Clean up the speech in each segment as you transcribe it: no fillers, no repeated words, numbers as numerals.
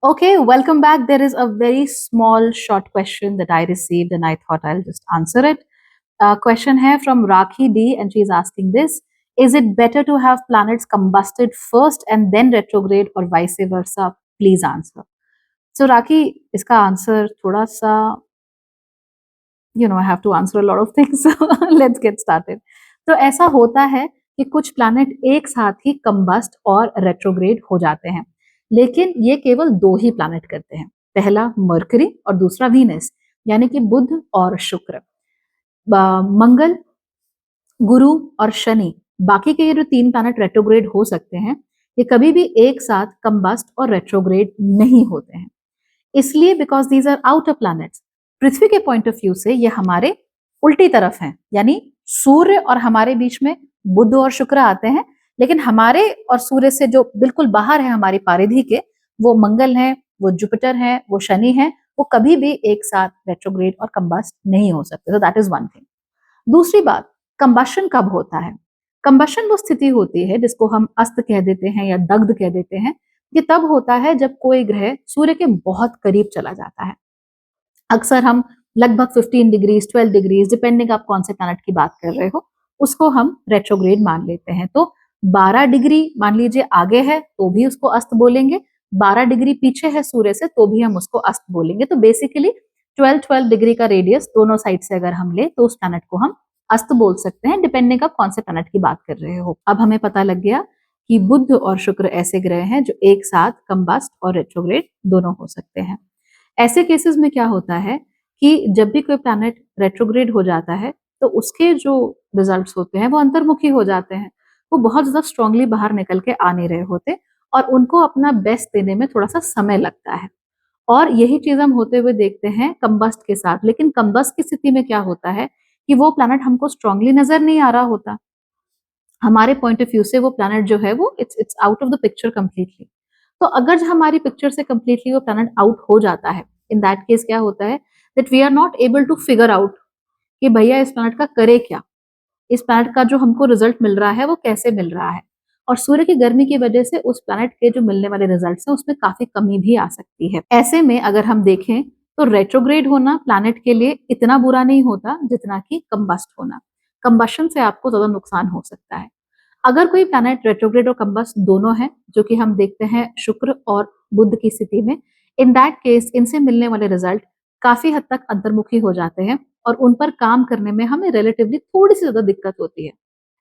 Okay, welcome back. There is a very small short question that I received and I thought I'll just answer it. Question hai from Rakhi D and she's asking this. Is it better to have planets combusted first and then retrograde or vice versa? Please answer. So Rakhi, iska answer thoda sa, I have to answer a lot of things. So let's get started. तो ऐसा होता है कि कुछ planet एक साथ ही combust और retrograde हो जाते हैं, लेकिन ये केवल दो ही प्लैनेट करते हैं। पहला मरकरी और दूसरा वीनस, यानी कि बुध और शुक्र। मंगल, गुरु और शनि, बाकी के ये जो तीन प्लैनेट रेट्रोग्रेड हो सकते हैं, ये कभी भी एक साथ कंबस्ट और रेट्रोग्रेड नहीं होते हैं। इसलिए because these are outer planets, पृथ्वी के पॉइंट ऑफ व्यू से ये हमारे उल्टी तरफ हैं, यानी सूर्य और हमारे बीच में बुध और शुक्र आते हैं, लेकिन हमारे और सूर्य से जो बिल्कुल बाहर है हमारी पारिधि के, वो मंगल है, वो जुपिटर है, वो शनि है, वो कभी भी एक साथ रेट्रोग्रेड और कंबस्ट नहीं हो सकते। तो दैट इज वन थिंग। दूसरी बात, कंबशन कब होता है? कंबशन वो स्थिति होती है जिसको हम अस्त कह देते हैं या दग्ध कह देते हैं। ये तब होता है जब कोई ग्रह सूर्य के बहुत करीब चला जाता है। अक्सर हम लगभग 15 डिग्रीज 12 डिग्रीज, डिपेंडिंग आप कौन से प्लैनेट की बात कर रहे हो, उसको हम रेट्रोग्रेड मान लेते हैं। तो 12 डिग्री मान लीजिए आगे है तो भी उसको अस्त बोलेंगे, 12 डिग्री पीछे है सूर्य से तो भी हम उसको अस्त बोलेंगे। तो बेसिकली 12 डिग्री का रेडियस दोनों साइड से अगर हम ले तो उस प्लैनेट को हम अस्त बोल सकते हैं, डिपेंडिंग आप कौन से प्लैनेट की बात कर रहे हो। अब हमें पता लग गया कि बुध और शुक्र ऐसे ग्रह हैं जो एक साथ कंबस्ट और रेट्रोग्रेड दोनों हो सकते हैं। ऐसे केसेस में क्या होता है कि जब भी कोई प्लैनेट रेट्रोग्रेड हो जाता है तो उसके जो रिजल्ट्स होते हैं वो अंतर्मुखी हो जाते हैं, वो बहुत ज्यादा स्ट्रांगली बाहर निकल के आ नहीं रहे होते और उनको अपना बेस्ट देने में थोड़ा सा समय लगता है। और यही चीज हम होते हुए देखते हैं कंबस्ट के साथ। लेकिन कंबस्ट की स्थिति में क्या होता है कि वो प्लैनेट हमको स्ट्रांगली नजर नहीं आ रहा होता, हमारे पॉइंट ऑफ व्यू से वो प्लैनेट जो है वो it's out of the picture completely. तो अगर जो हमारी पिक्चर से कंप्लीटली वो प्लैनेट आउट हो जाता है, इन दैट केस क्या होता है that we are not able to figure out कि भैया इस प्लैनेट का करे क्या, इस प्लैनेट का जो हमको रिजल्ट मिल रहा है वो कैसे मिल रहा है। और सूर्य की गर्मी की वजह से उस प्लैनेट के जो मिलने वाले रिजल्ट्स हैं उसमें काफी कमी भी आ सकती है। ऐसे में अगर हम देखें तो रेट्रोग्रेड होना प्लैनेट के लिए इतना बुरा नहीं होता जितना कि कंबस्ट होना। कंबशन से आपको ज्यादा नुकसान हो सकता है। अगर कोई प्लैनेट रेट्रोग्रेड और कंबस्ट दोनों है, जो कि हम देखते हैं शुक्र और बुध की स्थिति में, इन दैट केस इनसे मिलने वाले रिजल्ट काफी हद तक अंतर्मुखी हो जाते हैं और उन पर काम करने में हमें रिलेटिवली थोड़ी सी ज्यादा दिक्कत होती है।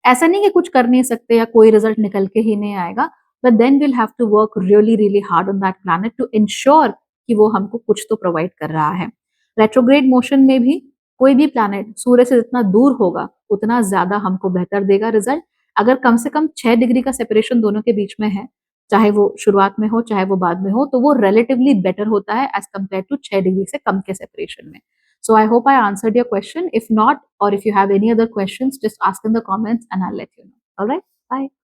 ऐसा नहीं कि कुछ कर नहीं सकते या कोई रिजल्ट निकल के ही नहीं आएगा, but then will have to work really really hard on that planet to ensure कि वो हमको कुछ तो प्रोवाइड कर रहा है। रेट्रोग्रेड मोशन में भी कोई भी प्लैनेट सूर्य से जितना दूर होगा उतना ज्यादा हमको बेहतर देगा रिजल्ट। अगर कम से कम 6 डिग्री का सेपरेशन दोनों के बीच में है, चाहे वो शुरुआत में हो चाहे वो बाद में हो, तो वो रिलेटिवली बेटर होता है एज कम्पेयर टू 6 डिग्री से कम के सेपरेशन में। So I hope I answered your question. If not, or if you have any other questions, just ask in the comments and I'll let you know. All right. Bye.